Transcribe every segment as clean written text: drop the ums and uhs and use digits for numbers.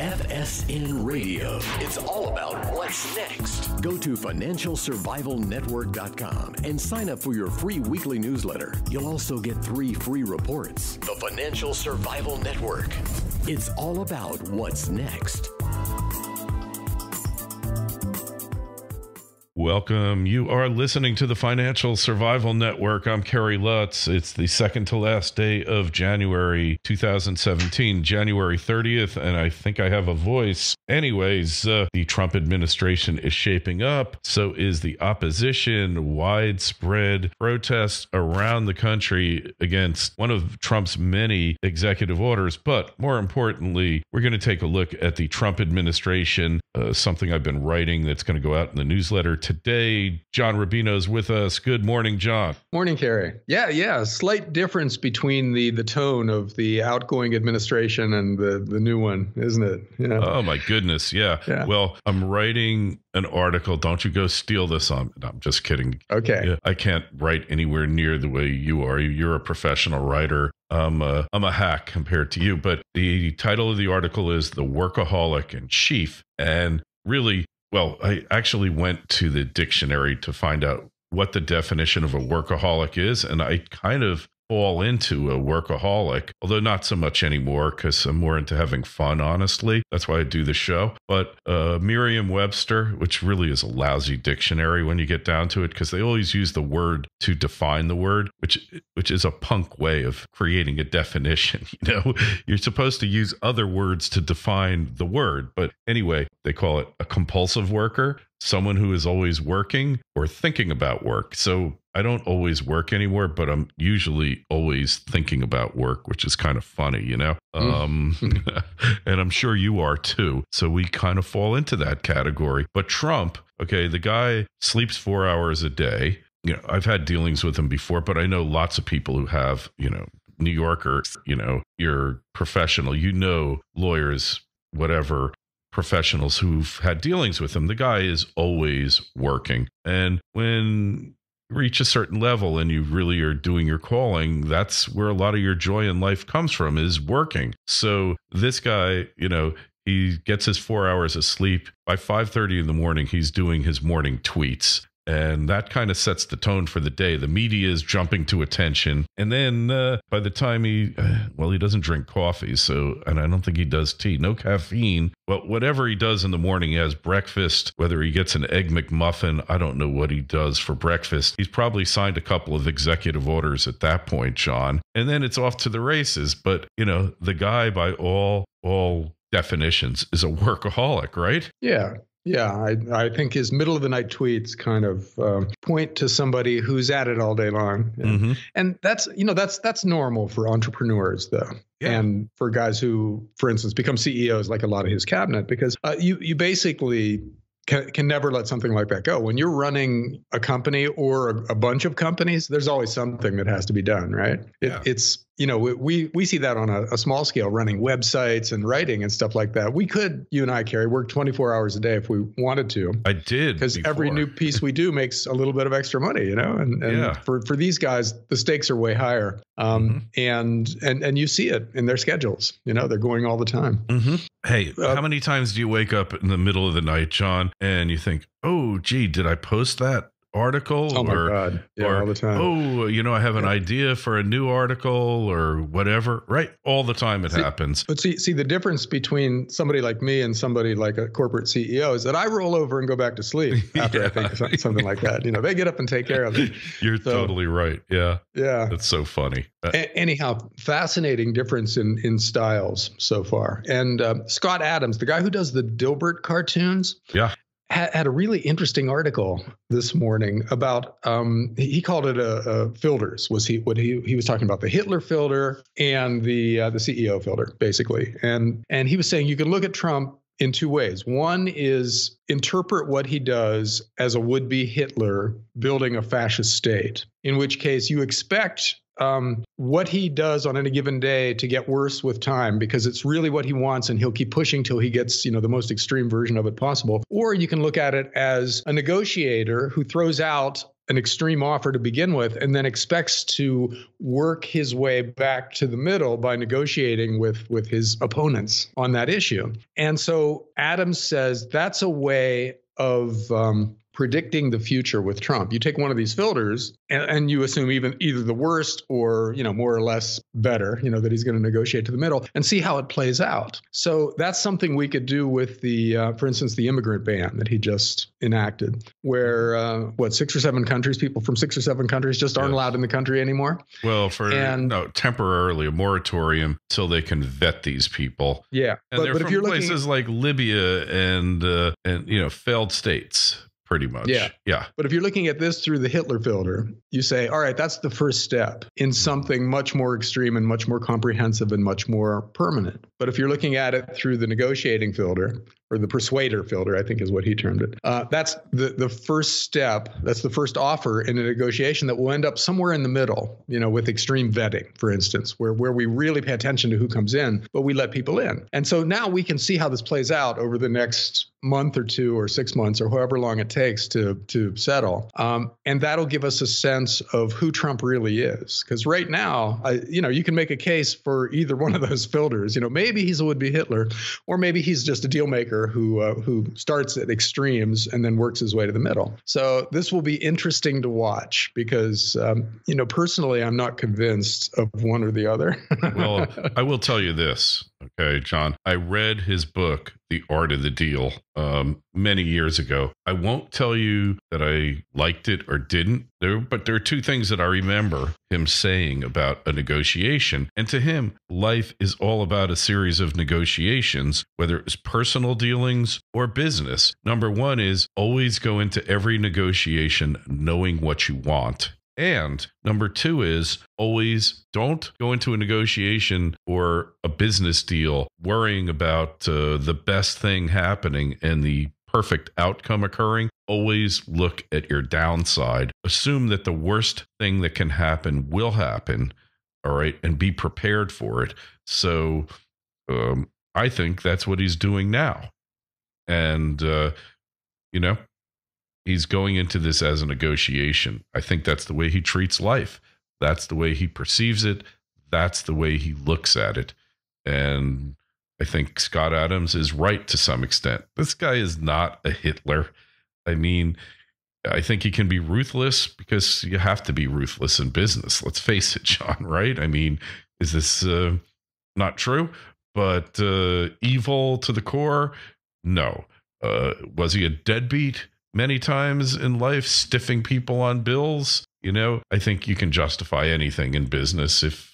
FSN Radio. It's all about what's next. Go to financialsurvivalnetwork.com and sign up for your free weekly newsletter. You'll also get 3 free reports. The Financial Survival Network. It's all about what's next. Welcome. You are listening to the Financial Survival Network. I'm Kerry Lutz. It's the second to last day of January 2017, January 30th, and I think I have a voice. Anyways, the Trump administration is shaping up. So is the opposition. Widespread protests around the country against one of Trump's many executive orders. But more importantly, we're going to take a look at the Trump administration, something I've been writing that's going to go out in the newsletter today. John Rubino's with us. Good morning, John. Morning, Kerry. Yeah. Slight difference between the tone of the outgoing administration and the new one, isn't it? Yeah. Oh, my goodness. Yeah. Well, I'm writing an article. Don't you go steal this on. No, I'm just kidding. Okay. Yeah, I can't write anywhere near the way you are. You're a professional writer. I'm a hack compared to you. But the title of the article is The Workaholic in Chief. And really, well, I actually went to the dictionary to find out what the definition of a workaholic is, and I kind of fall into a workaholic, although not so much anymore because I'm more into having fun, honestly. That's why I do the show. But Merriam-Webster, which really is a lousy dictionary when you get down to it, because they always use the word to define the word, which is a punk way of creating a definition. You know, you're supposed to use other words to define the word. But anyway, they call it a compulsive worker, someone who is always working or thinking about work. So I don't always work anymore, but I'm usually always thinking about work, which is kind of funny, you know? And I'm sure you are too. So we kind of fall into that category. But Trump, okay, the guy sleeps 4 hours a day. You know, I've had dealings with him before, but I know lots of people who have, you know, New Yorkers, you know, you're professional, you know, lawyers, whatever, professionals who've had dealings with him. The guy is always working. And when you reach a certain level and you really are doing your calling, that's where a lot of your joy in life comes from, is working. So this guy, you know, he gets his 4 hours of sleep. By 5:30 in the morning, he's doing his morning tweets. And that kind of sets the tone for the day. The media is jumping to attention. And then by the time he doesn't drink coffee. So, and I don't think he does tea, no caffeine. Well, whatever he does in the morning, he has breakfast, whether he gets an Egg McMuffin, I don't know what he does for breakfast. He's probably signed a couple of executive orders at that point, John. And then it's off to the races. But, you know, the guy by all definitions is a workaholic, right? Yeah. I think his middle of the night tweets kind of point to somebody who's at it all day long. Mm-hmm. And that's normal for entrepreneurs, though. Yeah. And for guys who, for instance, become CEOs like a lot of his cabinet, because you basically can never let something like that go. When you're running a company or a bunch of companies, there's always something that has to be done, right? It's, you know, we see that on a small scale, running websites and writing and stuff like that. We could, you and I, Kerry, work 24 hours a day if we wanted to. I did. Because every new piece we do makes a little bit of extra money, you know? And for these guys, the stakes are way higher. And you see it in their schedules. You know, they're going all the time. Mm-hmm. Hey, how many times do you wake up in the middle of the night, John, and you think, oh, gee, did I post that article? Oh, my God. Yeah, all the time. Oh, you know, I have an idea for a new article or whatever, right? All the time it happens. But see, the difference between somebody like me and somebody like a corporate CEO is that I roll over and go back to sleep after I think something like that. You know, they get up and take care of it. You're totally right. Yeah. That's so funny. Anyhow, fascinating difference in styles so far. And Scott Adams, the guy who does the Dilbert cartoons, had a really interesting article this morning about he called it filters. Was he was talking about the Hitler filter and the CEO filter, basically. And he was saying you can look at Trump in two ways. One is interpret what he does as a would-be Hitler building a fascist state, in which case you expect what he does on any given day to get worse with time because it's really what he wants and he'll keep pushing till he gets, you know, the most extreme version of it possible. Or you can look at it as a negotiator who throws out an extreme offer to begin with, and then expects to work his way back to the middle by negotiating with his opponents on that issue. And so Adams says that's a way of predicting the future with Trump. You take one of these filters and you assume either the worst or, more or less better, that he's going to negotiate to the middle and see how it plays out. So that's something we could do with for instance, the immigrant ban that he just enacted, where 6 or 7 countries, people from 6 or 7 countries just aren't allowed in the country anymore. Well, temporarily a moratorium till they can vet these people. Yeah. And they're from places like Libya and failed states. Pretty much. Yeah. But if you're looking at this through the Hitler filter, you say, all right, that's the first step in something much more extreme and much more comprehensive and much more permanent. But if you're looking at it through the negotiating filter, or the persuader filter, I think is what he termed it, that's the first step. That's the first offer in a negotiation that will end up somewhere in the middle, with extreme vetting, for instance, where we really pay attention to who comes in, but we let people in. And so now we can see how this plays out over the next month or 2 or 6 months or however long it takes to settle. And that'll give us a sense of who Trump really is. Because right now, you can make a case for either one of those filters. Maybe he's a would-be Hitler, or maybe he's just a deal maker who starts at extremes and then works his way to the middle. So this will be interesting to watch because, personally, I'm not convinced of one or the other. Well, I will tell you this. Okay, John, I read his book, The Art of the Deal, many years ago. I won't tell you that I liked it or didn't, but there are 2 things that I remember him saying about a negotiation. And to him, life is all about a series of negotiations, whether it's personal dealings or business. Number 1 is always go into every negotiation knowing what you want. And number 2 is always don't go into a negotiation or a business deal worrying about the best thing happening and the perfect outcome occurring. Always look at your downside. Assume that the worst thing that can happen will happen. All right. And be prepared for it. So I think that's what he's doing now. And, he's going into this as a negotiation. I think that's the way he treats life. That's the way he perceives it. That's the way he looks at it. And I think Scott Adams is right to some extent. This guy is not a Hitler. I mean, I think he can be ruthless because you have to be ruthless in business. Let's face it, John, right? I mean, is this not true? But evil to the core? No. Was he a deadbeat? Many times in life, stiffing people on bills, I think you can justify anything in business if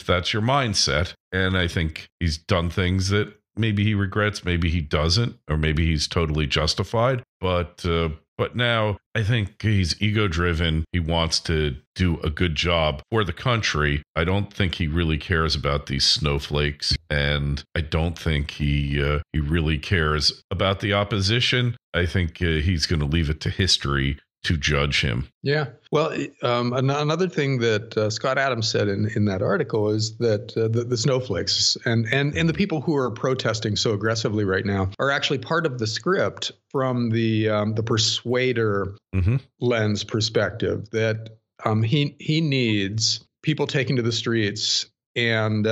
that's your mindset. And I think he's done things that maybe he regrets, maybe he doesn't, or maybe he's totally justified. But now I think he's ego-driven. He wants to do a good job for the country. I don't think he really cares about these snowflakes, and I don't think he really cares about the opposition. I think he's going to leave it to history to judge him. Yeah. Well, another thing that Scott Adams said in that article is that the snowflakes and the people who are protesting so aggressively right now are actually part of the script from the persuader lens perspective, that he needs people taking to the streets and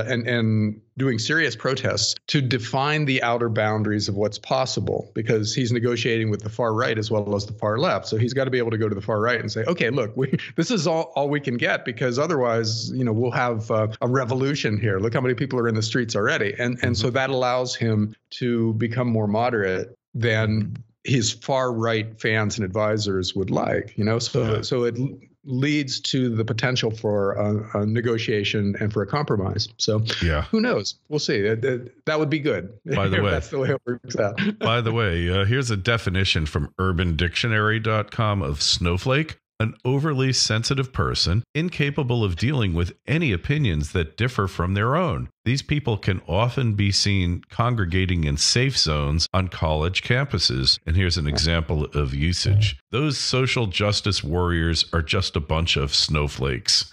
doing serious protests to define the outer boundaries of what's possible, because he's negotiating with the far right as well as the far left. So he's got to be able to go to the far right and say, okay, look, this is all we can get, because otherwise, we'll have a revolution here. Look how many people are in the streets already. And so that allows him to become more moderate than his far right fans and advisors would like, so it leads to the potential for a negotiation and for a compromise. So who knows? We'll see. That would be good. By the way, that's the way it works out. By the way, here's a definition from urbandictionary.com of snowflake: an overly sensitive person, incapable of dealing with any opinions that differ from their own. These people can often be seen congregating in safe zones on college campuses. And here's an example of usage. Those social justice warriors are just a bunch of snowflakes.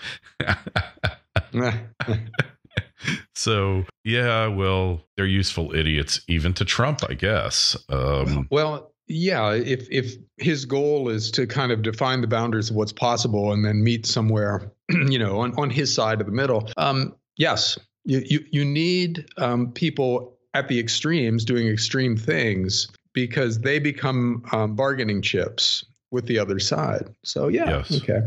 So, yeah, well, they're useful idiots, even to Trump, I guess. Well, Yeah, if his goal is to kind of define the boundaries of what's possible and then meet somewhere, on his side of the middle, yes, you need people at the extremes doing extreme things because they become bargaining chips with the other side. So yes. Okay,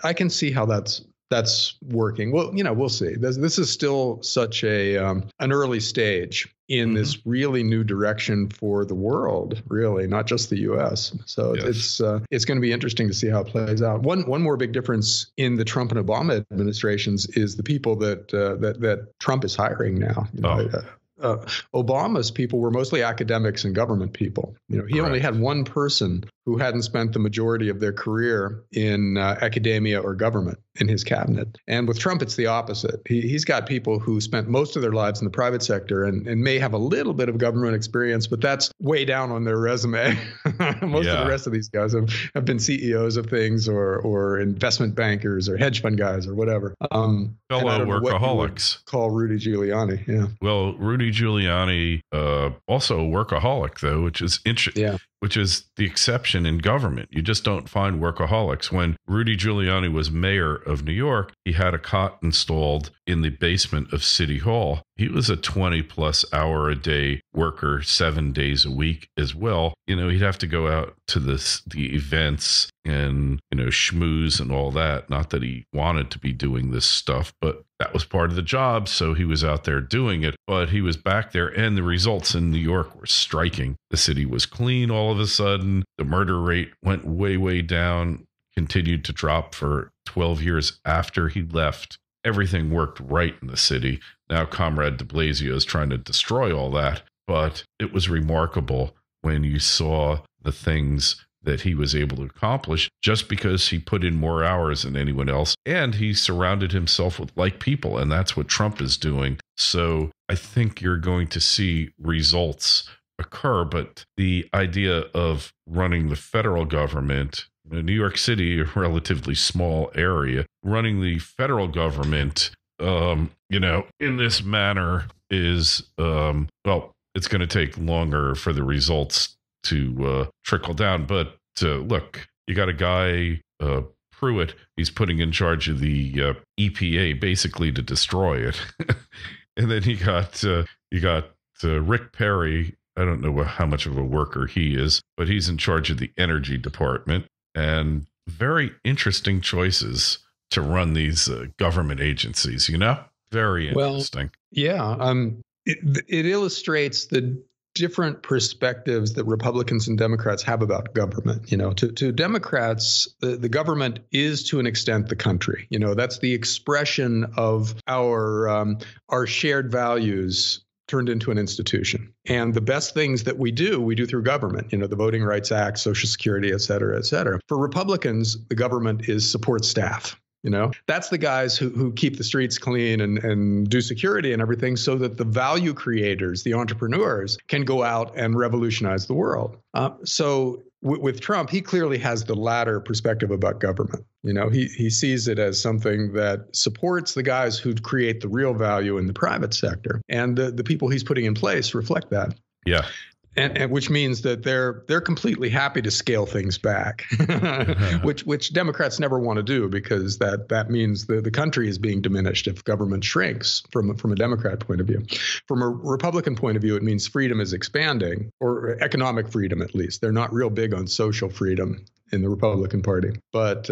I can see how that's working. Well, we'll see. This is still such an early stage in this really new direction for the world, really, not just the U.S. So it's going to be interesting to see how it plays out. One more big difference in the Trump and Obama administrations is the people that Trump is hiring now. Obama's people were mostly academics and government people. He only had one person who hadn't spent the majority of their career in academia or government in his cabinet. And with Trump, it's the opposite. He's got people who spent most of their lives in the private sector and may have a little bit of government experience, but that's way down on their resume. Most of the rest of these guys have been CEOs of things or investment bankers or hedge fund guys or whatever. Fellow workaholics. Call Rudy Giuliani. Yeah. Well, Rudy Giuliani, also a workaholic, though, which is interesting. Yeah. Which is the exception in government. You just don't find workaholics. When Rudy Giuliani was mayor of New York, he had a cot installed in the basement of City Hall. He was a 20-plus hour a day worker, 7 days a week as well. He'd have to go out to the events and, schmooze and all that. Not that he wanted to be doing this stuff, but that was part of the job. So he was out there doing it, but he was back there and the results in New York were striking. The city was clean all of a sudden. The murder rate went way, way down, continued to drop for 12 years after he left. Everything worked right in the city. Now Comrade de Blasio is trying to destroy all that, but it was remarkable when you saw the things that he was able to accomplish just because he put in more hours than anyone else. And he surrounded himself with like people. And that's what Trump is doing. So I think you're going to see results occur. But the idea of running the federal government, New York City, a relatively small area, running the federal government, in this manner is, it's going to take longer for the results to trickle down. But look, you got a guy, Pruitt, he's putting in charge of the EPA basically to destroy it. And then you got Rick Perry. I don't know how much of a worker he is, but he's in charge of the energy department. And very interesting choices to run these government agencies, Very interesting. Well, yeah. It illustrates the different perspectives that Republicans and Democrats have about government. To Democrats, the government is to an extent the country. That's the expression of our shared values turned into an institution. And the best things that we do through government, the Voting Rights Act, Social Security, et cetera, et cetera. For Republicans, the government is support staff. That's the guys who keep the streets clean and do security and everything so that the value creators, the entrepreneurs, can go out and revolutionize the world. So with Trump, he clearly has the latter perspective about government. He sees it as something that supports the guys who create the real value in the private sector. And the people he's putting in place reflect that. Yeah. And which means that they're completely happy to scale things back, which Democrats never want to do because that means the country is being diminished if government shrinks from a Democrat point of view. From a Republican point of view, it means freedom is expanding, or economic freedom at least. They're not real big on social freedom in the Republican Party. But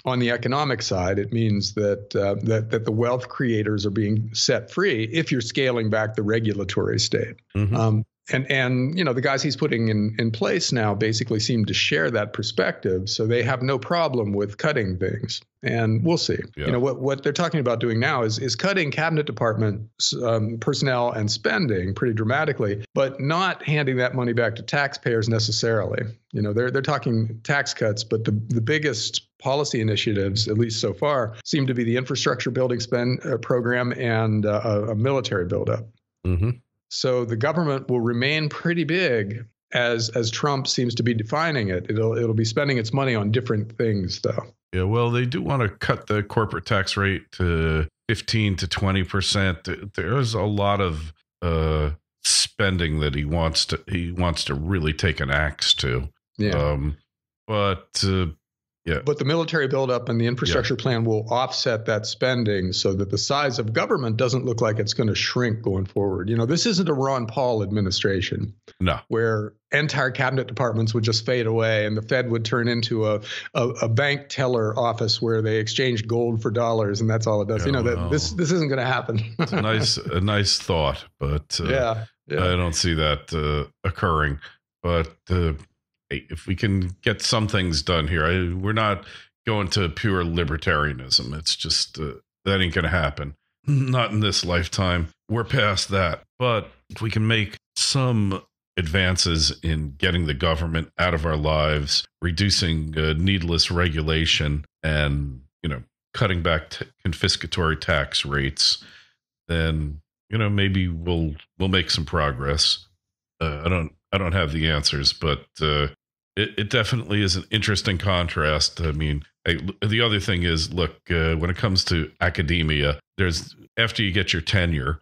on the economic side, it means that the wealth creators are being set free if you're scaling back the regulatory state. Mm-hmm. And the guys he's putting in place now basically seem to share that perspective, so they have no problem with cutting things. And we'll see. Yeah. What they're talking about doing now is cutting cabinet department personnel and spending pretty dramatically, but not handing that money back to taxpayers necessarily. They're talking tax cuts, but the biggest policy initiatives, at least so far, seem to be the infrastructure building spend program and a military buildup. Mm-hmm. So the government will remain pretty big as Trump seems to be defining it. It'll be spending its money on different things, though. Yeah, well, they do want to cut the corporate tax rate to 15 to 20%. There's a lot of spending that he wants to really take an axe to. Yeah. But the military buildup and the infrastructure plan will offset that spending so that the size of government doesn't look like it's going to shrink going forward. This isn't a Ron Paul administration. No. Where entire cabinet departments would just fade away and the Fed would turn into a bank teller office where they exchange gold for dollars and that's all it does. This isn't going to happen. It's a nice thought, but I don't see that occurring. But if we can get some things done here, we're not going to pure libertarianism. It's just that ain't going to happen. Not in this lifetime. We're past that. But if we can make some advances in getting the government out of our lives, reducing needless regulation, and cutting back confiscatory tax rates, then maybe we'll make some progress. I don't have the answers, but it definitely is an interesting contrast. I mean, the other thing is, look, when it comes to academia, after you get your tenure,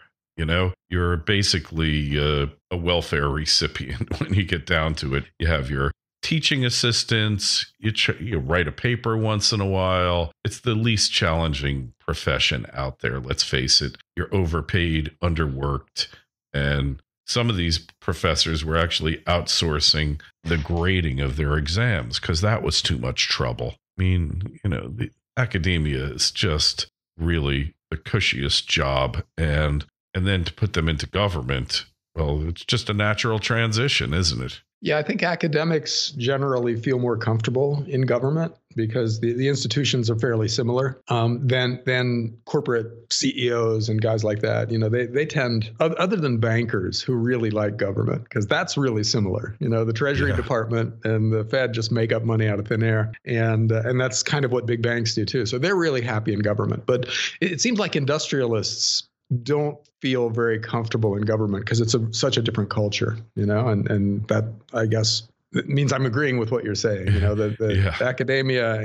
you're basically a welfare recipient when you get down to it. You have your teaching assistants, you write a paper once in a while. It's the least challenging profession out there, let's face it. You're overpaid, underworked, and some of these professors were actually outsourcing the grading of their exams because that was too much trouble. I mean, the academia is just really the cushiest job. And then to put them into government, well, it's just a natural transition, isn't it? Yeah, I think academics generally feel more comfortable in government because the institutions are fairly similar than corporate CEOs and guys like that. They tend, other than bankers who really like government, because that's really similar. The Treasury Department and the Fed just make up money out of thin air. And that's kind of what big banks do too. So they're really happy in government. But it seems like industrialists don't feel very comfortable in government because it's such a different culture, and that, I guess, it means I'm agreeing with what you're saying. The academia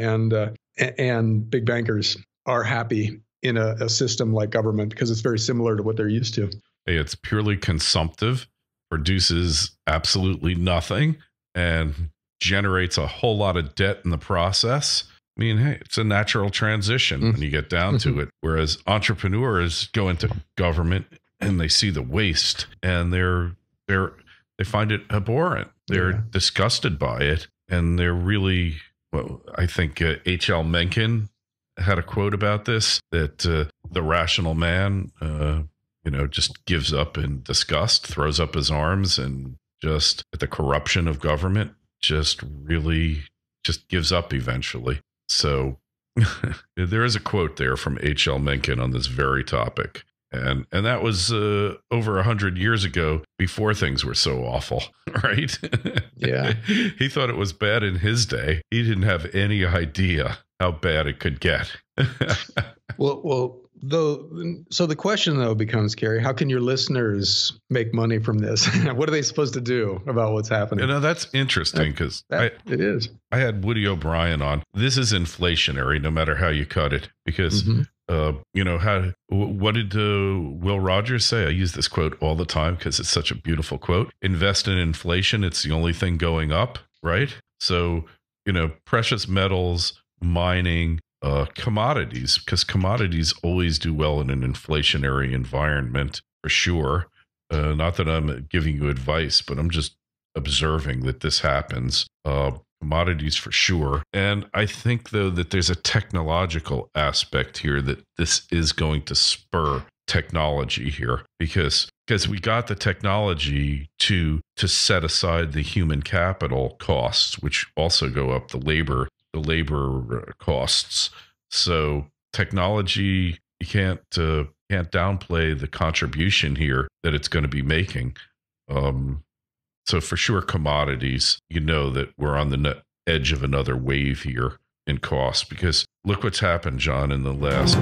and big bankers are happy in a system like government because it's very similar to what they're used to. Hey, it's purely consumptive, produces absolutely nothing, and generates a whole lot of debt in the process. I mean, hey, it's a natural transition when you get down to it. Whereas entrepreneurs go into government and they see the waste and they find it abhorrent. They're disgusted by it, and they're really, I think H.L. Mencken had a quote about this, that the rational man, just gives up in disgust, throws up his arms, and just at the corruption of government, just gives up eventually. So there is a quote there from H.L. Mencken on this very topic. And that was over 100 years ago, before things were so awful, right? Yeah. He thought it was bad in his day. He didn't have any idea how bad it could get. So the question, though, becomes, Kerry, how can your listeners make money from this? What are they supposed to do about what's happening? That's interesting because it is. I had Woody O'Brien on. This is inflationary, no matter how you cut it, because what did Will Rogers say? I use this quote all the time because it's such a beautiful quote. Invest in inflation. It's the only thing going up, right? So, precious metals, mining, commodities, because commodities always do well in an inflationary environment, for sure. Not that I'm giving you advice, but I'm just observing that this happens. Commodities for sure. And I think, though, that there's a technological aspect here, that this is going to spur technology here, because we got the technology to set aside the human capital costs, which also go up the labor costs. So technology, you can't downplay the contribution here that it's going to be making. So for sure, commodities, that we're on the edge of another wave here in cost, because look what's happened, John, in the last